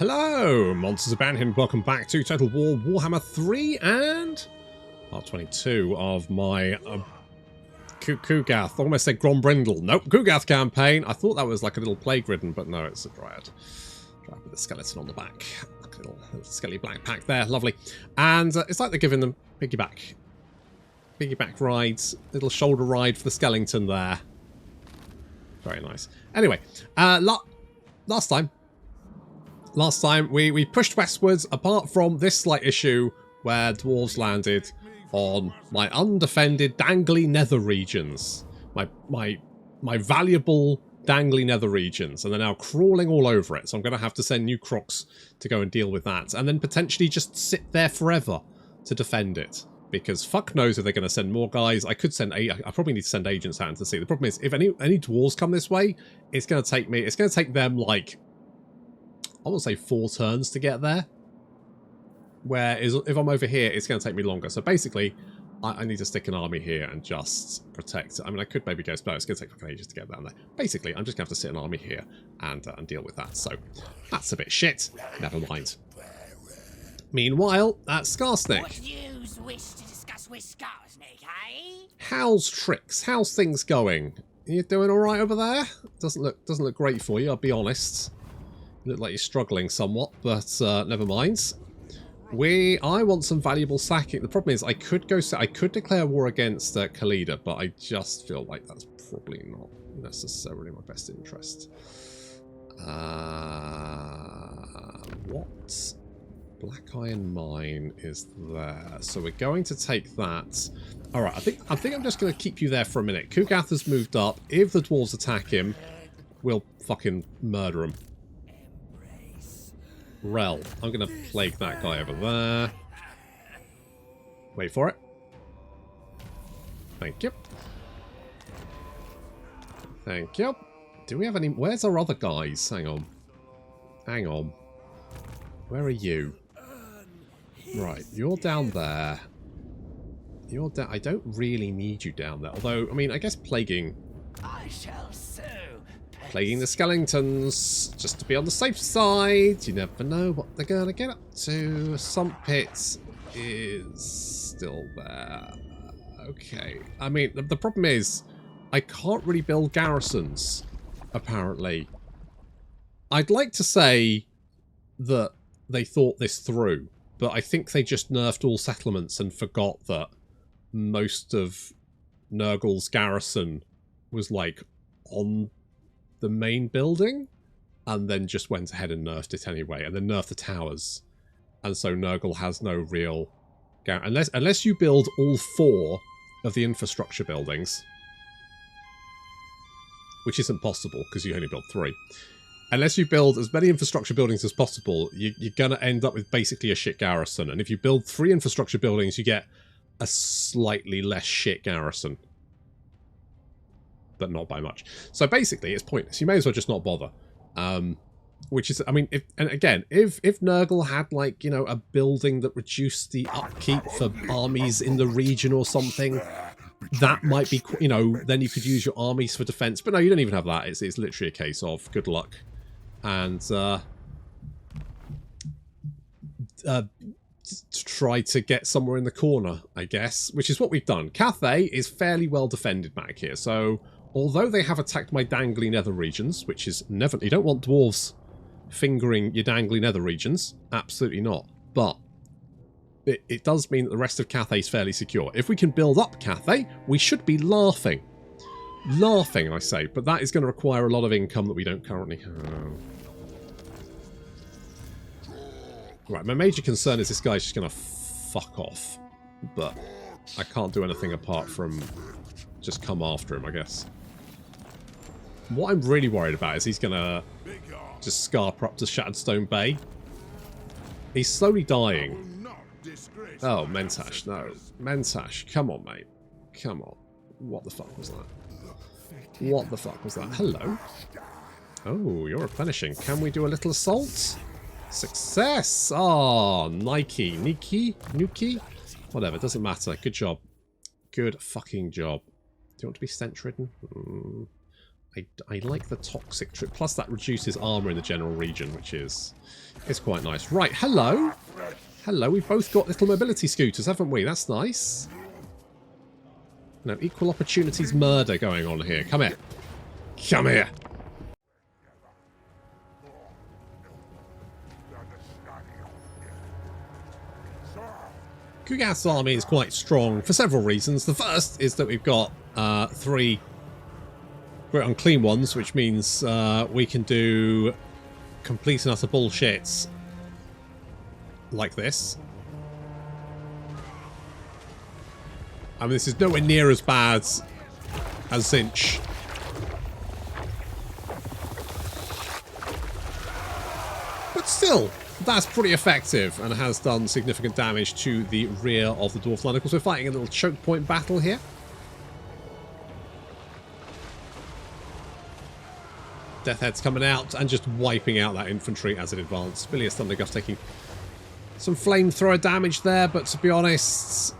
Hello, Monsters of Banham, and welcome back to Total War Warhammer 3 and part 22 of my Ku'gath. I almost said Grombrindle. Nope, Ku'gath campaign. I thought that was like a little plague-ridden, but no, it's a dryad. Dryad with a skeleton on the back. Like a little skelly black pack there, lovely. And it's like they're giving them piggyback rides, little shoulder ride for the skeleton there. Very nice. Anyway, last time we pushed westwards, apart from this slight issue where dwarves landed on my undefended dangly nether regions. My valuable dangly nether regions, and they're now crawling all over it, so I'm going to have to send new crocs to go and deal with that, and then potentially just sit there forever to defend it. Because fuck knows if they're going to send more guys. I could send I probably need to send agents out to see. The problem is, if any dwarves come this way, it's going to take me. It's going to take them like, I want to say 4 turns to get there. Whereas if I'm over here, it's going to take me longer. So basically, I need to stick an army here and just protect. I mean, I could maybe go slow. It's going to take fucking ages to get down there. Basically, I'm just going to have to sit an army here and deal with that. So that's a bit shit. Never mind. Meanwhile, at Skarsnik. What news wish to discuss with Skarsnik, eh? How's tricks? How's things going? You doing all right over there? Doesn't look great for you. I'll be honest. You look like you're struggling somewhat, but never mind. I want some valuable sacking. The problem is, I could declare war against Khalida, but I just feel like that's probably not necessarily my best interest. What? Black Iron Mine is there, so we're going to take that. All right, I think I'm just going to keep you there for a minute. Ku'gath has moved up. If the dwarves attack him, we'll fucking murder him. Rel, I'm going to plague that guy over there. Wait for it. Thank you. Thank you. Do we have any? Where's our other guys? Hang on. Hang on. Where are you? Right, you're down there. You're down. I don't really need you down there. Although, I mean, I guess plaguing the skeletons just to be on the safe side. You never know what they're gonna get up to. Sump Pit is still there. Okay. I mean, the problem is I can't really build garrisons, apparently. I'd like to say that they thought this through, but I think they just nerfed all settlements and forgot that most of Nurgle's garrison was like on the main building, and then just went ahead and nerfed it anyway, and then nerfed the towers. And so Nurgle has no real unless you build all 4 of the infrastructure buildings, which isn't possible because you only build 3. Unless you build as many infrastructure buildings as possible, you're going to end up with basically a shit garrison. And if you build 3 infrastructure buildings, you get a slightly less shit garrison. But not by much. So basically, it's pointless. You may as well just not bother. Which is, I mean, if Nurgle had, like, you know, a building that reduced the upkeep for armies in the region or something, that might be, you know, then you could use your armies for defense. But no, you don't even have that. It's literally a case of good luck. And try to get somewhere in the corner, I guess, which is what we've done. Cathay is fairly well defended back here, so although they have attacked my dangly nether regions, which is never, you don't want dwarves fingering your dangly nether regions, absolutely not, but it does mean that the rest of Cathay is fairly secure. If we can build up Cathay, we should be laughing. Laughing, I say, but that is going to require a lot of income that we don't currently have. Right, my major concern is this guy's just going to fuck off, but I can't do anything apart from just come after him, I guess. What I'm really worried about is he's going to just scarper up to Shattered Stone Bay. He's slowly dying. Oh, Mentash, no. Mentash, come on, mate. Come on. What the fuck was that? What the fuck was that? Hello. Oh, you're replenishing. Can we do a little assault? Success! Ah, Nike. Nuki? Whatever, doesn't matter. Good job. Good fucking job. Do you want to be stench-ridden? I like the toxic trip. Plus that reduces armor in the general region, which is quite nice. Right, hello. Hello, we've both got little mobility scooters, haven't we? That's nice. No, equal opportunities murder going on here. Come here. Come here. Ku'gath's army is quite strong for several reasons. The first is that we've got 3 Great Unclean Ones, which means we can do complete and utter bullshits like this. I mean, this is nowhere near as bad as Zinch. But still, that's pretty effective and has done significant damage to the rear of the Dwarf line. Of course, we're fighting a little choke point battle here. Death Head's coming out and just wiping out that infantry as it advanced. Bilious Thunderguff taking some flamethrower damage there, but to be honest,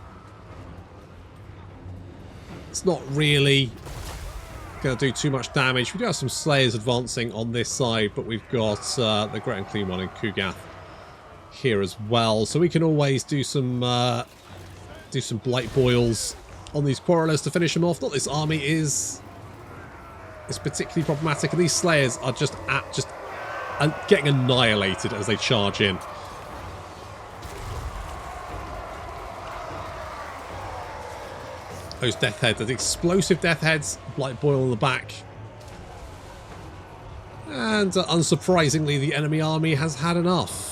it's not really going to do too much damage. We do have some Slayers advancing on this side, but we've got the Great Unclean One in Ku'gath here as well, so we can always do some Blight Boils on these Quarrelers to finish them off. Not this army is particularly problematic, and these Slayers are just getting annihilated as they charge in. Those Death Heads, those explosive Death Heads, Blight Boil on the back. And unsurprisingly, the enemy army has had enough.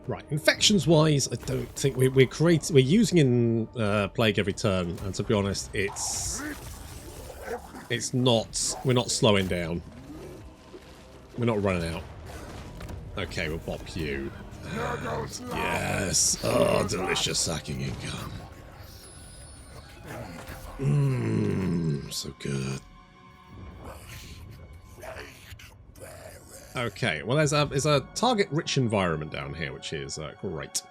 Right, infections-wise, I don't think we're using in Plague every turn, and to be honest, we're not slowing down. We're not running out. Okay, we'll bop you. And yes, oh, delicious sacking income. So good. Okay, well there's a target-rich environment down here, which is great.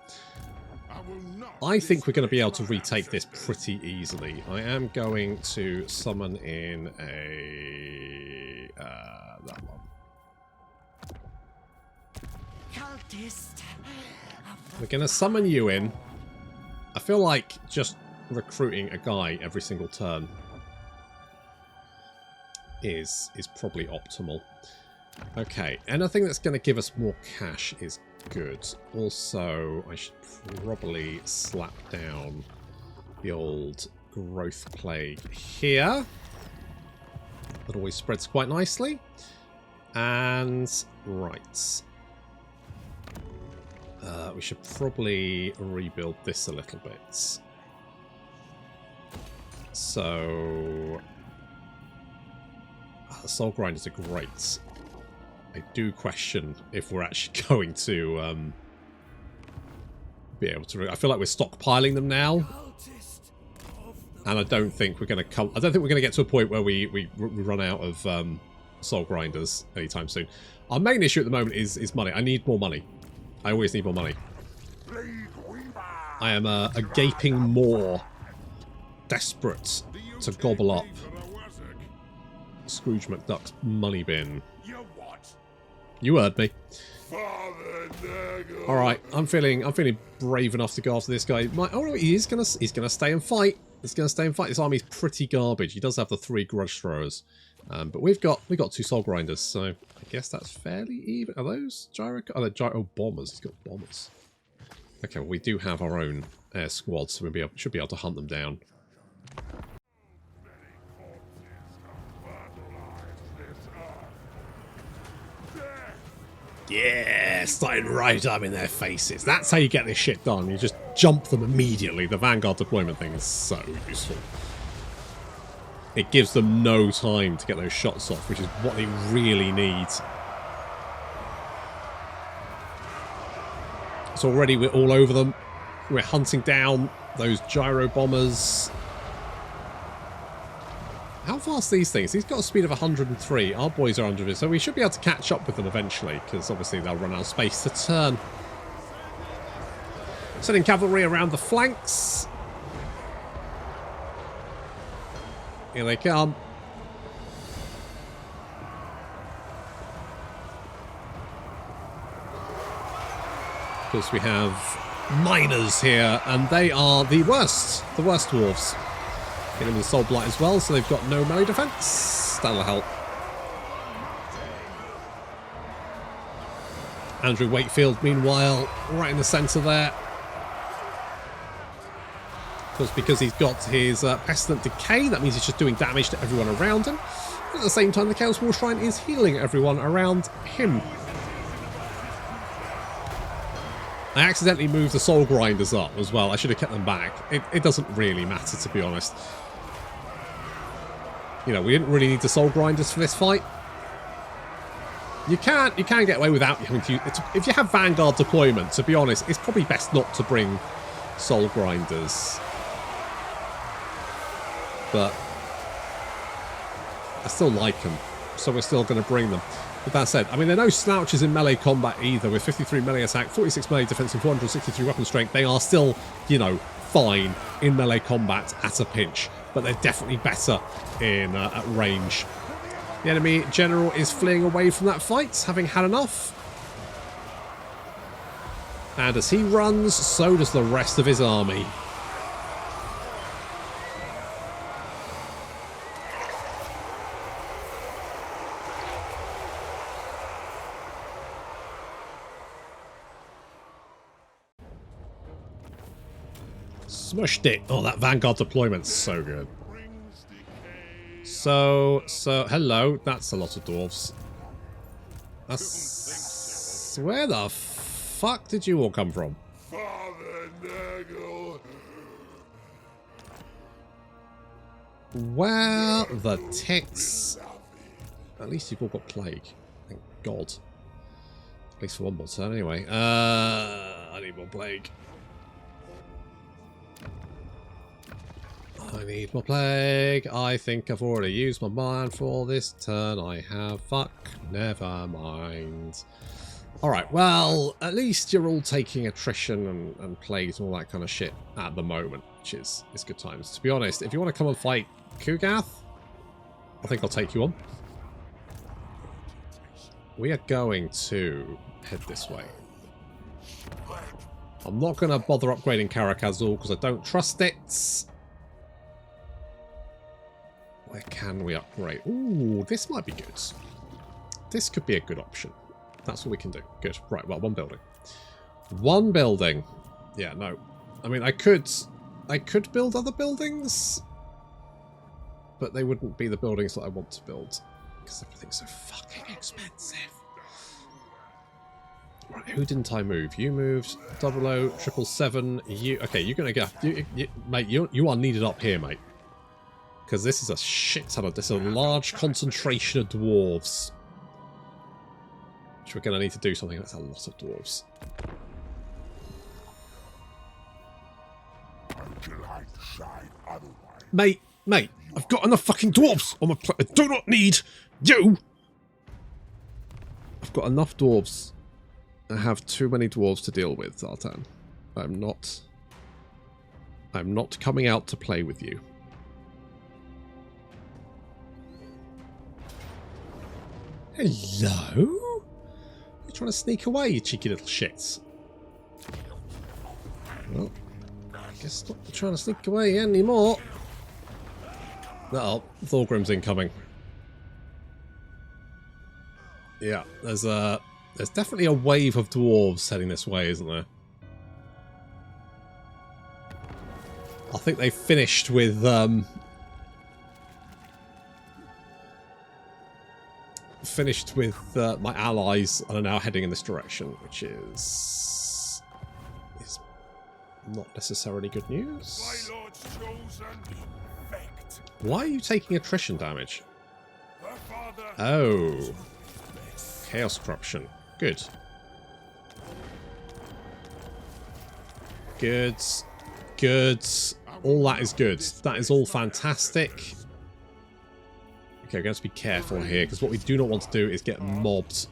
I think we're going to be able to retake this pretty easily. I am going to summon in a that one. We're going to summon you in. I feel like just recruiting a guy every single turn is probably optimal. Okay, anything that's going to give us more cash is good. Also, I should probably slap down the old growth plague here. That always spreads quite nicely. And, right. We should probably rebuild this a little bit. So, the Soul Grinders are great. I do question if we're actually going to be able to. I feel like we're stockpiling them now, and I don't think we're going to come. I don't think we're going to get to a point where we run out of Soul Grinders anytime soon. Our main issue at the moment is money. I need more money. I always need more money. I am a gaping maw, desperate to gobble up Scrooge McDuck's money bin. You heard me. All right, I'm feeling brave enough to go after this guy. Oh no, he's gonna stay and fight. He's gonna stay and fight. This army's pretty garbage. He does have the 3 grudge throwers, but we've got 2 soul grinders, so I guess that's fairly even. Are those gyro? Oh, they're gyro bombers. He's got bombers. Okay, well, we do have our own air squad, so we should be able to hunt them down. Yeah, starting right up in their faces. That's how you get this shit done. You just jump them immediately. The Vanguard deployment thing is so useful. It gives them no time to get those shots off, which is what they really need. So already we're all over them. We're hunting down those gyro bombers. How fast are these things? He's got a speed of 103. Our boys are under it, so we should be able to catch up with them eventually, because obviously they'll run out of space to turn. Sending cavalry around the flanks. Here they come. Of course, we have miners here, and they are the worst dwarves. Get them with Soul Blight as well, so they've got no melee defense. That'll help. Andrew Wakefield, meanwhile, right in the centre there. Of course, because he's got his Pestilent Decay, that means he's just doing damage to everyone around him. At the same time, the Chaos War Shrine is healing everyone around him. I accidentally moved the Soul Grinders up as well. I should have kept them back. It doesn't really matter, to be honest. You know, we didn't really need the Soul Grinders for this fight. You can get away without having to use... If you have Vanguard deployment, to be honest, it's probably best not to bring Soul Grinders. But I still like them, so we're still going to bring them. With that said, I mean, they're no slouches in melee combat either. With 53 melee attack, 46 melee defense, and 463 weapon strength, they are still, you know, fine in melee combat at a pinch. But they're definitely better in at range. The enemy general is fleeing away from that fight, having had enough. And as he runs, so does the rest of his army. Smushed it. Oh, that Vanguard deployment's so good. So, hello. That's a lot of dwarves. That's... Where the fuck did you all come from? Where the tits? At least you've all got plague. Thank God. At least for one more turn, anyway. I need more plague. I need more plague. I think I've already used my mana for this turn. I have. Fuck. Never mind. Alright, well, at least you're all taking attrition and plagues and all that kind of shit at the moment, which is good times. To be honest, if you want to come and fight Ku'gath, I think I'll take you on. We are going to head this way. I'm not going to bother upgrading Karakazul because I don't trust it. Where can we upgrade? Ooh, this might be good. This could be a good option. That's what we can do. Good. Right, well, one building. One building. Yeah, no. I mean, I could build other buildings, but they wouldn't be the buildings that I want to build because everything's so fucking expensive. Right, who didn't I move? You moved. 00, 777. You. Okay, you're gonna go. Mate, you are needed up here, mate. Because this is a shit ton of this, a large concentration of dwarves. Which we're going to need to do something. That's a lot of dwarves. Mate, I've got enough fucking dwarves on my planet. I do not need you. I've got enough dwarves. I have too many dwarves to deal with, Zartan. I'm not coming out to play with you. Hello? You're trying to sneak away, you cheeky little shits. Well, I guess not trying to sneak away anymore. Uh-oh, Thorgrim's incoming. Yeah, there's definitely a wave of dwarves heading this way, isn't there? I think they finished with my allies and are now heading in this direction, which is not necessarily good news. Why are you taking attrition damage? Oh. Chaos corruption. Good. Good. Good. All that is good. That is all fantastic. Okay, we're going to have to be careful here, because what we do not want to do is get mobbed.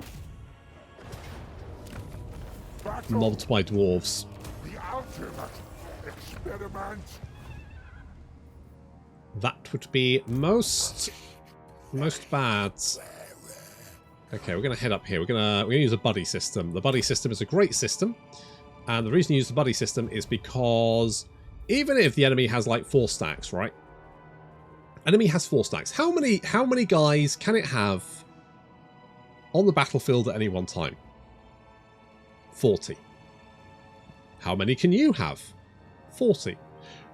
Mobbed by dwarves. The ultimate experiment. That would be most bad. Okay, we're going to head up here. We're going to use a buddy system. The buddy system is a great system, and the reason you use the buddy system is because even if the enemy has like 4 stacks, right? Enemy has 4 stacks. How many guys can it have on the battlefield at any one time? 40. How many can you have? 40.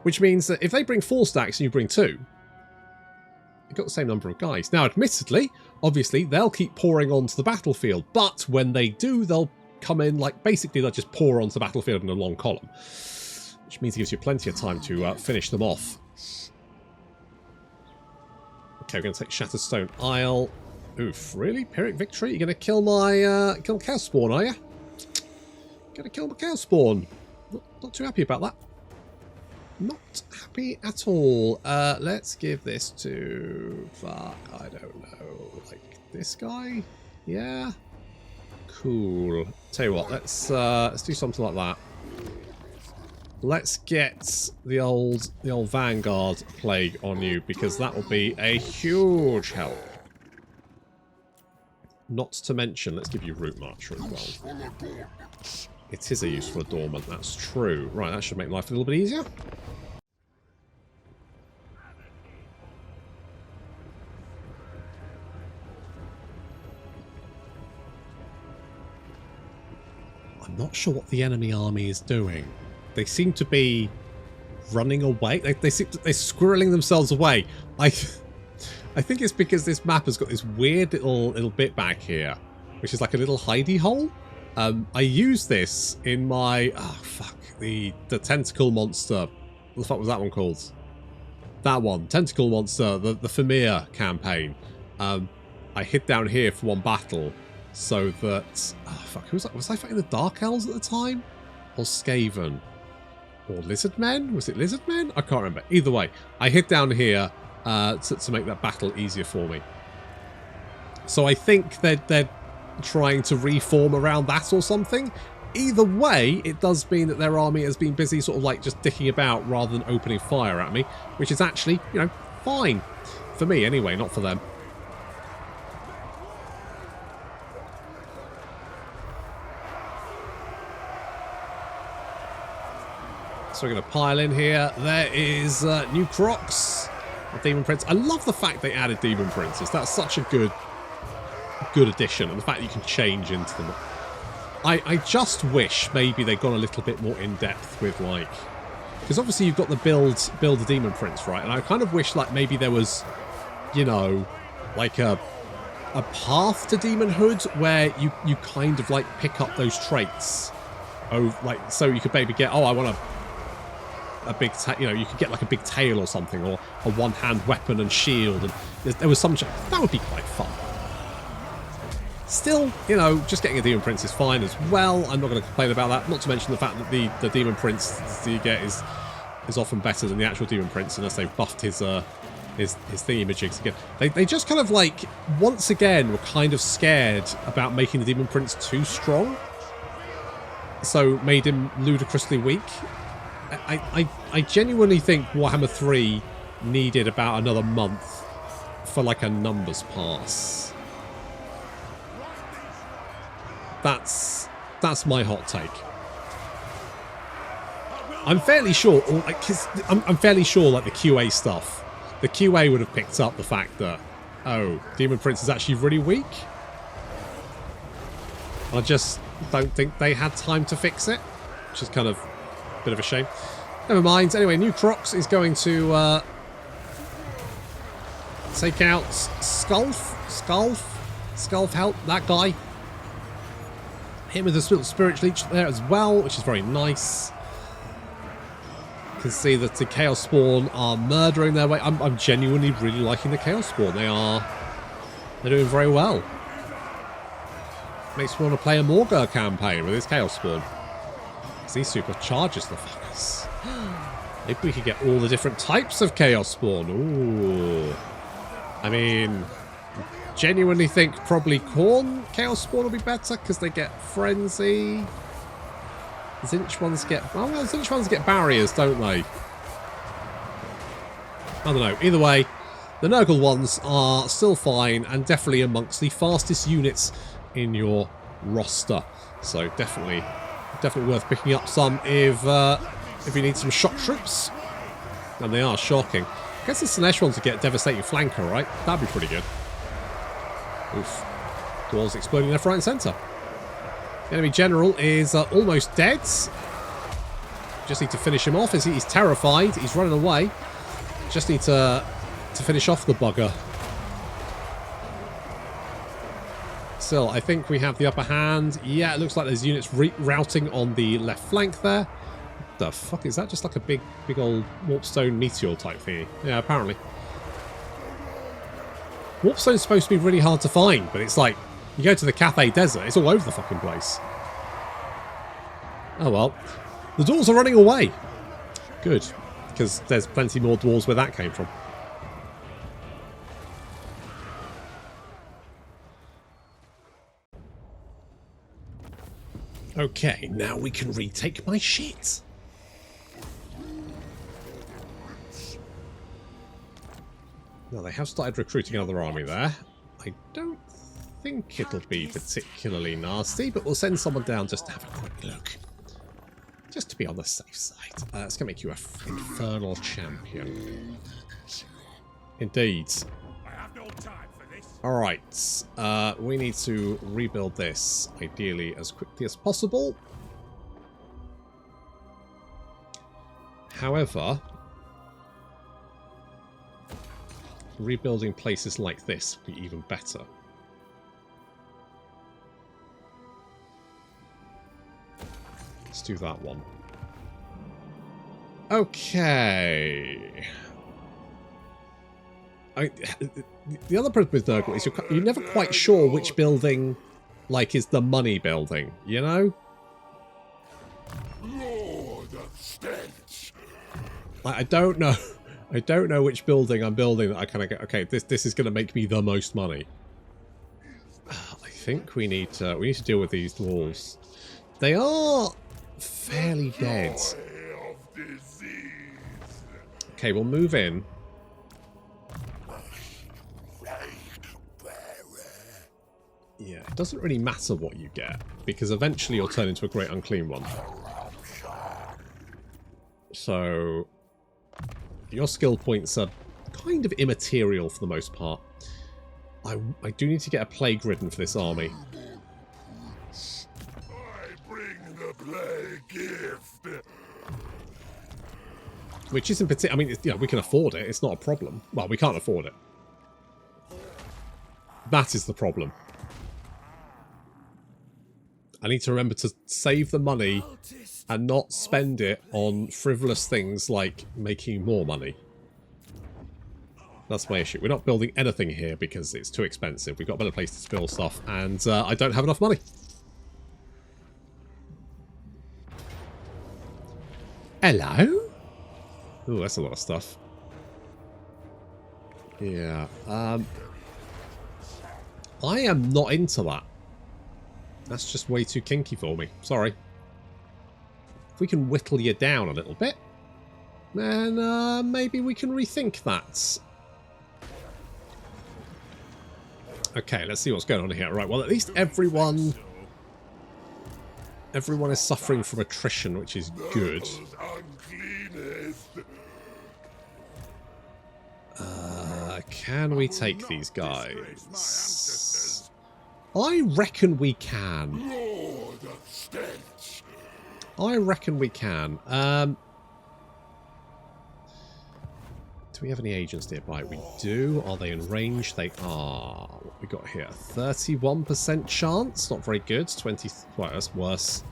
Which means that if they bring 4 stacks and you bring 2, you've got the same number of guys. Now, admittedly, obviously, they'll keep pouring onto the battlefield, but when they do, they'll come in, like, basically they'll just pour onto the battlefield in a long column, which means it gives you plenty of time to finish them off. Okay, we're going to take Shattered Stone Isle. Oof, really? Pyrrhic Victory? You're going to kill my Chaos Spawn, are you? Going to kill my Chaos Spawn. Not too happy about that. Not happy at all. Let's give this to... Fuck, I don't know. Like, this guy? Yeah? Cool. Tell you what, let's do something like that. Let's get the old Vanguard plague on you, because that will be a huge help. Not to mention, let's give you Root Marcher as well. It is a useful adornment, that's true. Right, that should make life a little bit easier. I'm not sure what the enemy army is doing. They seem to be running away. They're squirreling themselves away. I think it's because this map has got this weird little bit back here, which is like a little hidey hole. I use this in my the tentacle monster. What the fuck was that one called? That one, tentacle monster, the Vermeer campaign. I hid down here for one battle, so that who was that? Was I fighting the Dark Elves at the time, or Skaven? Or Lizard Men? Was it Lizard Men? I can't remember. Either way, I hid down here to make that battle easier for me. So I think they're trying to reform around that or something. Either way, it does mean that their army has been busy sort of like just dicking about rather than opening fire at me, which is actually, you know, fine. For me anyway, not for them. So we're going to pile in here. There is new Crocs, a Demon Prince. I love the fact they added Demon Princes. That's such a good addition, and the fact that you can change into them. I just wish maybe they'd gone a little bit more in depth with, like, because obviously you've got the build the Demon Prince, right? And I kind of wish like maybe there was, you know, like a path to demonhood where you kind of like pick up those traits. Oh, like, so you could maybe get, I want a big, you know, you could get like a big tail or something, or a one-hand weapon and shield, and there was some, that would be quite fun. Still, you know, just getting a Demon Prince is fine as well. I'm not going to complain about that. Not to mention the fact that the Demon Prince that you get is often better than the actual Demon Prince, unless they've buffed his thingamajigs again. They just kind of like, once again, were kind of scared about making the Demon Prince too strong, so made him ludicrously weak. I genuinely think Warhammer 3 needed about another month for like a numbers pass. That's my hot take. I'm fairly sure, I'm fairly sure like the QA stuff, the QA would have picked up the fact that, oh, Demon Prince is actually really weak. I just don't think they had time to fix it, which is kind of a bit of a shame. Never mind. Anyway, new Crocs is going to take out Skulf, help that guy. Hit with a Spirit Leech there as well, which is very nice. You can see that the Chaos Spawn are murdering their way. I'm genuinely really liking the Chaos Spawn. They're doing very well. Makes me want to play a Morgar campaign with this Chaos Spawn. Because he supercharges the fuckers. Maybe we could get all the different types of Chaos Spawn. Ooh. I mean, genuinely think probably Corn Chaos Spawn will be better because they get Frenzy. Zinch ones get... Oh, well, Zinch ones get barriers, don't they? I don't know. Either way, the Nurgle ones are still fine and definitely amongst the fastest units in your roster. So definitely worth picking up some if you need some shock troops. And they are shocking. I guess the Sinesh ones would get devastating flanker, right? That'd be pretty good. Oof. Dwarves exploding left, right and centre. The enemy general is almost dead. Just need to finish him off. He's terrified. He's running away. Just need to finish off the bugger. Still, I think we have the upper hand. Yeah, it looks like there's units routing on the left flank there. What the fuck is that? Just like a big old warpstone meteor type thingy. Yeah, apparently. Warpstone's supposed to be really hard to find, but it's like, you go to the Cathay Desert, it's all over the fucking place. Oh well. The dwarves are running away. Good. Because there's plenty more dwarves where that came from. Okay, now we can retake my shit. Now they have started recruiting another army there. I don't think it'll be particularly nasty, but we'll send someone down just to have a quick look. Just to be on the safe side. It's going to make you an infernal champion. Indeed. Alright, we need to rebuild this, ideally, as quickly as possible. However, rebuilding places like this would be even better. Let's do that one. Okay. The other problem with Nurgle is you're never quite sure which building, like, is the money building, you know? Lord of Stench. Like, I don't know which building I'm building that I kind of get. Okay, this is going to make me the most money. I think we need to deal with these dwarves. They are fairly dead. Okay, we'll move in. Yeah, it doesn't really matter what you get, because eventually you'll turn into a great unclean one. So, your skill points are kind of immaterial for the most part. I do need to get a plague ridden for this army. I bring the plague gift. Which isn't particular. I mean, you know, we can afford it. It's not a problem. Well, we can't afford it. That is the problem. I need to remember to save the money and not spend it on frivolous things like making more money. That's my issue. We're not building anything here because it's too expensive. We've got a better place to build stuff, and I don't have enough money. Hello? Ooh, that's a lot of stuff. Yeah. I am not into that. That's just way too kinky for me. Sorry. If we can whittle you down a little bit, then maybe we can rethink that. Okay, let's see what's going on here. Right, well, at least everyone is suffering from attrition, which is good. Can we take these guys? I reckon we can. I reckon we can. Do we have any agents nearby? We do. Are they in range? They are. What we got here? 31% chance. Not very good. 20. Well, that's worse.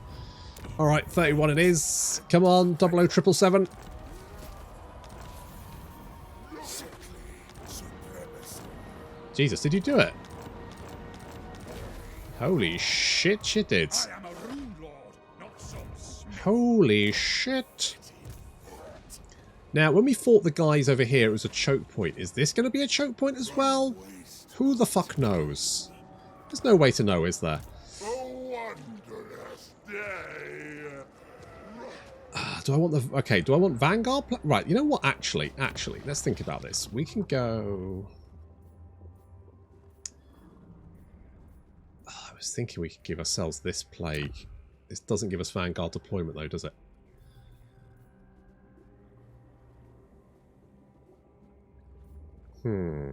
Alright, 31 it is. Come on, 00777. Jesus, did you do it? Holy shit, she did. Holy shit. Now, when we fought the guys over here, it was a choke point. Is this going to be a choke point as well? Who the fuck knows? There's no way to know, is there? Do I want the... Okay, do I want Vanguard? Right, you know what? Actually, let's think about this. We can go... Oh, I was thinking we could give ourselves this plague. This doesn't give us Vanguard deployment, though, does it? 20%,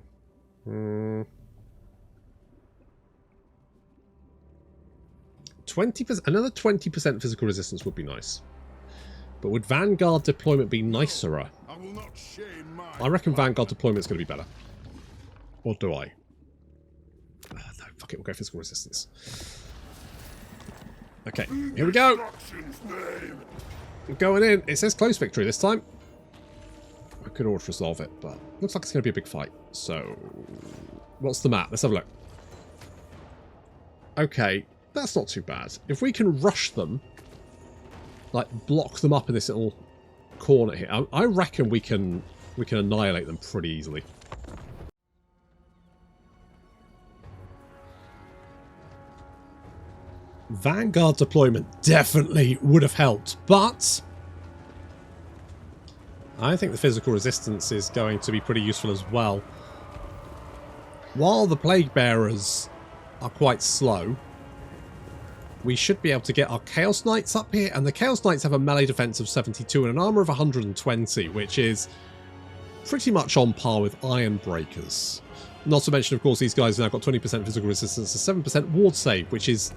another 20% physical resistance would be nice. But would Vanguard deployment be nicer? I reckon Vanguard deployment is going to be better. Or do I? No, fuck it, we'll go physical resistance. Okay, here we go. We're going in. It says close victory this time. I could always resolve it, but looks like it's going to be a big fight. So, what's the map? Let's have a look. Okay, that's not too bad. If we can rush them, like block them up in this little corner here, I reckon we can annihilate them pretty easily. Vanguard deployment definitely would have helped, but I think the physical resistance is going to be pretty useful as well. While the Plague Bearers are quite slow, we should be able to get our Chaos Knights up here, and the Chaos Knights have a melee defense of 72 and an armor of 120, which is pretty much on par with Iron Breakers. Not to mention, of course, these guys have now got 20% physical resistance and 7% ward save, which is,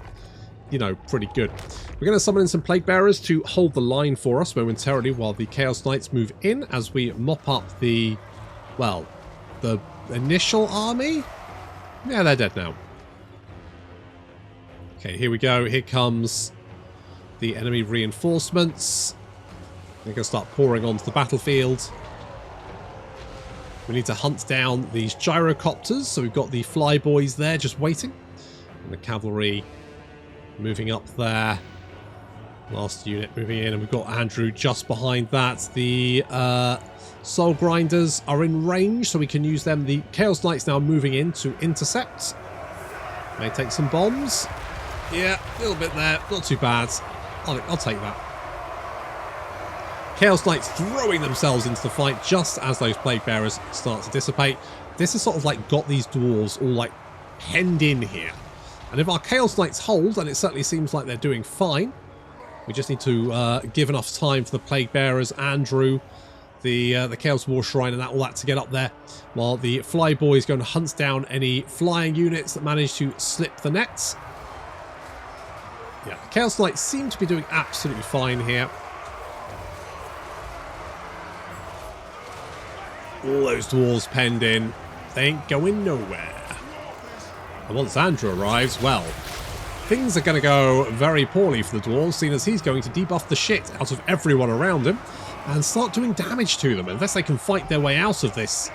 you know, pretty good. We're going to summon in some Plague Bearers to hold the line for us momentarily while the Chaos Knights move in as we mop up the, well, the initial army? Yeah, they're dead now. Okay, here we go. Here comes the enemy reinforcements. They're going to start pouring onto the battlefield. We need to hunt down these gyrocopters. So we've got the flyboys there just waiting. And the cavalry moving up there. Last unit moving in. And we've got Andrew just behind that. The Soul Grinders are in range, so we can use them. The Chaos Knights now moving in to intercept. May take some bombs. Yeah, a little bit there. Not too bad. I'll take that. Chaos Knights throwing themselves into the fight just as those Plague Bearers start to dissipate. This has sort of like got these dwarves all like penned in here. And if our Chaos Knights hold, and it certainly seems like they're doing fine, we just need to give enough time for the Plague Bearers, Andrew, the Chaos War Shrine and all that to get up there, while the Flyboys go and hunt down any flying units that manage to slip the nets. Yeah, the Chaos Knights seem to be doing absolutely fine here. All those dwarves penned in. They ain't going nowhere. And once Andrew arrives, well, things are going to go very poorly for the dwarves, seeing as he's going to debuff the shit out of everyone around him and start doing damage to them. Unless they can fight their way out of this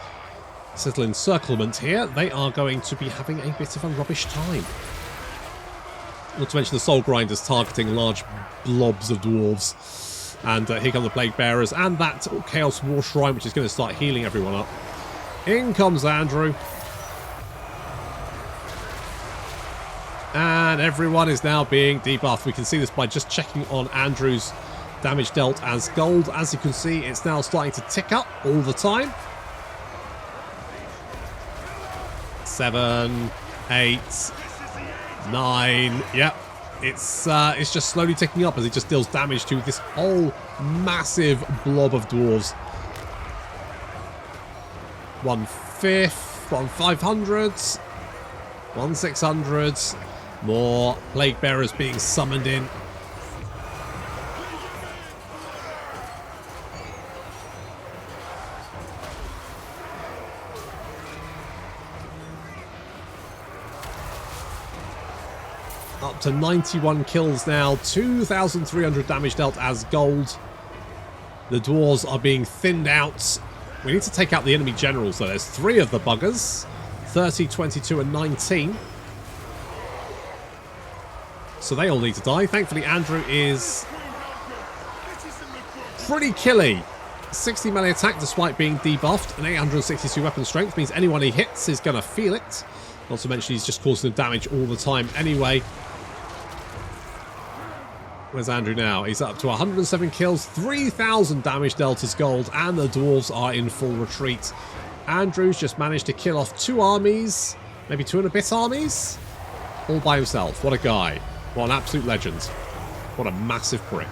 little encirclement here, they are going to be having a bit of a rubbish time. Not to mention the Soul Grinders targeting large blobs of dwarves. And here come the Plague Bearers and that Chaos War Shrine, which is going to start healing everyone up. In comes Andrew. And everyone is now being debuffed. We can see this by just checking on Andrew's damage dealt as gold. As you can see, it's now starting to tick up all the time. 7, 8, 9. Yep. It's just slowly ticking up as it just deals damage to this whole massive blob of dwarves. 1/5, 1/500, 1/600. More Plague Bearers being summoned in. Up to 91 kills now, 2,300 damage dealt as gold. The dwarves are being thinned out. We need to take out the enemy generals though. There's 3 of the buggers, 30, 22 and 19. So they all need to die. Thankfully Andrew is pretty killy 60 melee attack despite being debuffed, and 862 weapon strength means anyone he hits is going to feel it. Not to mention he's just causing them damage all the time anyway. Where's Andrew now? He's up to 107 kills, 3,000 damage dealt as gold, and the dwarves are in full retreat. Andrew's just managed to kill off 2 armies, maybe 2 and a bit armies, all by himself. What a guy. What an absolute legend. What a massive prick.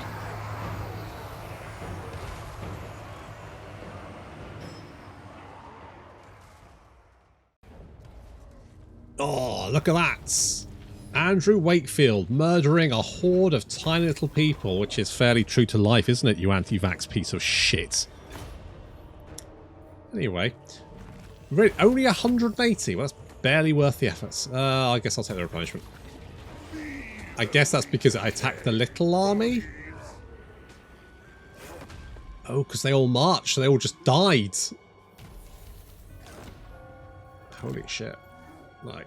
Oh, look at that. Andrew Wakefield murdering a horde of tiny little people, which is fairly true to life, isn't it, you anti-vax piece of shit? Anyway, really, only 180. Well, that's barely worth the efforts. I guess I'll take the replenishment. I guess that's because I attacked the little army. Oh, because they all marched. They all just died. Holy shit. Like,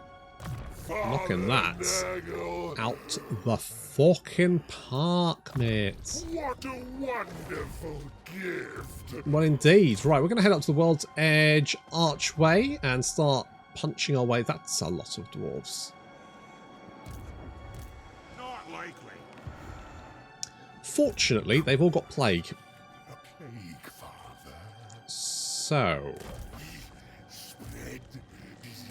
knocking that out the fucking park, mate. What a wonderful gift. Well, indeed. Right, we're going to head up to the World's Edge Archway and start punching our way. That's a lot of dwarves. Not likely. Fortunately, they've all got plague. A Plaguefather. So... Spread disease.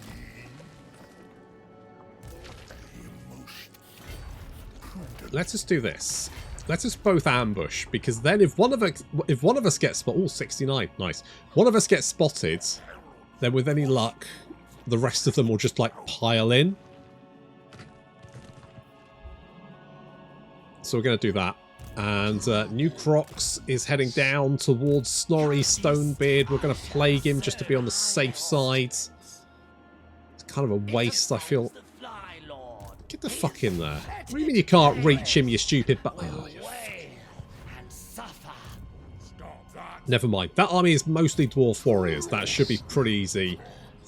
Let us do this. Let us both ambush, because then if one of us gets spotted, oh, 69, nice. One of us gets spotted, then with any luck, the rest of them will just like pile in. So we're going to do that. And New Crocs is heading down towards Snorri Stonebeard. We're going to plague him just to be on the safe side. It's kind of a waste, I feel. Get the fuck in there. What do you mean you can't reach him, you stupid oh, never mind. That army is mostly dwarf warriors. That should be pretty easy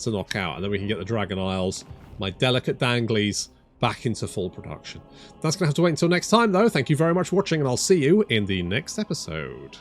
to knock out. And then we can get the Dragon Isles, my delicate danglies, back into full production. That's going to have to wait until next time, though. Thank you very much for watching, and I'll see you in the next episode.